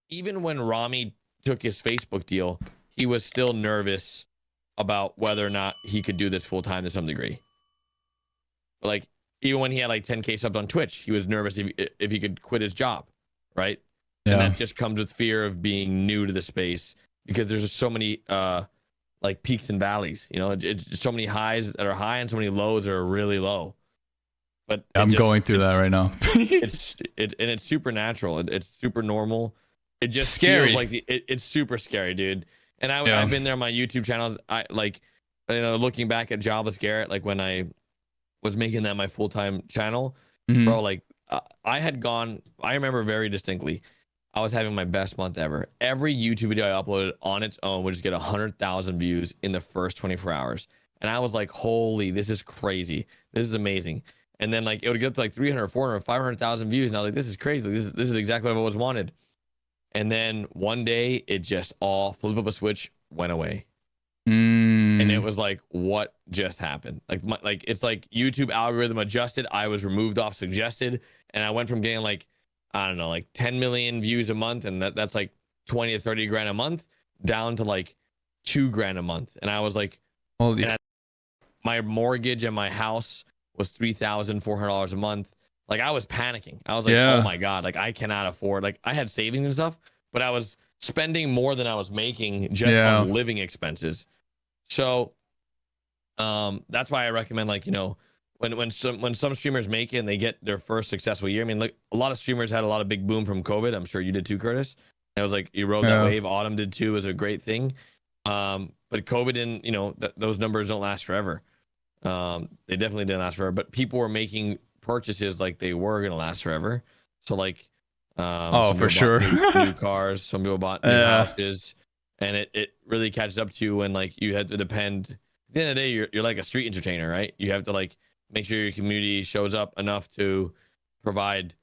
even when Rami took his Facebook deal, he was still nervous about whether or not he could do this full time to some degree. Like even when he had like 10K subs on Twitch, he was nervous if he could quit his job, right? Yeah. And that just comes with fear of being new to the space because there's just so many like peaks and valleys. You know, it's just so many highs that are high and so many lows that are really low. But I'm going through that right now. it's supernatural. It's super normal. It just scary. feels like it's super scary, dude. And I've been there on my YouTube channels. I like, you know, looking back at Jobless Garrett, like when I was making that my full-time channel, bro, like I remember very distinctly, I was having my best month ever. Every YouTube video I uploaded on its own would just get 100,000 views in the first 24 hours. And I was like, holy, this is crazy. This is amazing. And then like it would get up to like 300, 400, 500,000 views. And I was like, this is crazy. This is exactly what I've always wanted. And then one day it just all flip of a switch went away. And it was like, what just happened? Like it's like YouTube algorithm adjusted. I was removed off suggested, and I went from getting like, I don't know, like 10 million views a month, and that's like 20 to 30 grand a month, down to like 2 grand a month. And I was like, my mortgage and my house was $3,400 a month. Like I was panicking. I was like, oh my God, like I cannot afford, like I had savings and stuff, but I was spending more than I was making just on living expenses. So that's why I recommend, like, you know, when some streamers make it and they get their first successful year. I mean, like a lot of streamers had a lot of big boom from COVID. I'm sure you did too, Curtis. And it was like you rode that wave. Autumn did too. It was a great thing. But COVID didn't, you know, those numbers don't last forever. They definitely didn't last forever. But people were making purchases like they were gonna last forever. So like, for sure, new cars. Some people bought new houses, and it really catches up to you when like you had to depend. At the end of the day, you're like a street entertainer, right? You have to like make sure your community shows up enough to provide.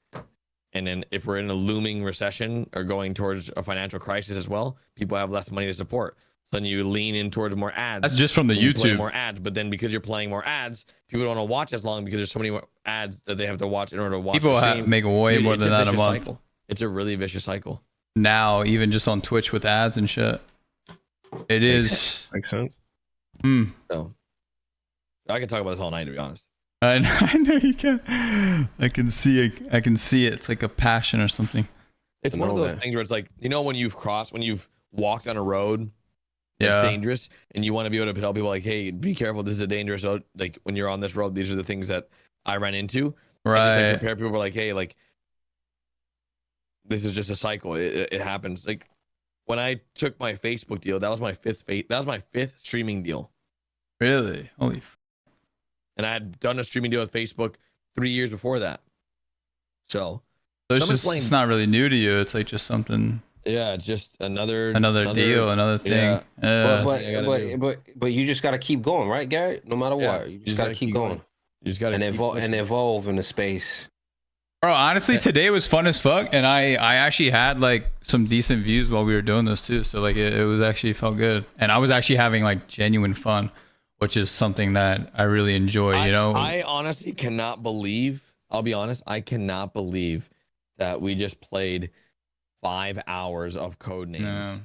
And then if we're in a looming recession or going towards a financial crisis as well, people have less money to support. So then you lean in towards more ads. That's just from the YouTube. More ads, but then because you're playing more ads, people don't want to watch as long because there's so many more ads that they have to watch in order to watch. People make way more than that a month. Cycle. It's a really vicious cycle. Now, even just on Twitch with ads and shit, it is. Makes sense. So I can talk about this all night, to be honest. I know you can. I can see it. I can see it. It's like a passion or something. It's one of those things where it's like, you know, when you've walked on a road that's dangerous, and you want to be able to tell people like, hey, be careful, this is a dangerous road. Like when you're on this road, these are the things that I ran into. Right. And just, like, prepare people like, hey, like this is just a cycle. It happens. Like when I took my Facebook deal, that was my fifth streaming deal. Really? Holy. And I had done a streaming deal with Facebook 3 years before that. So it's not really new to you. It's like just something. Yeah, it's just another deal, another thing. But you just got to keep going, right, Garrett? No matter what, you just got to keep going. You just got to evolve in the space. Bro, honestly, today was fun as fuck, and I actually had like some decent views while we were doing this too. So like it was actually felt good, and I was actually having like genuine fun, which is something that I really enjoy. You know, I honestly cannot believe. I'll be honest, I cannot believe that we just played 5 hours of code names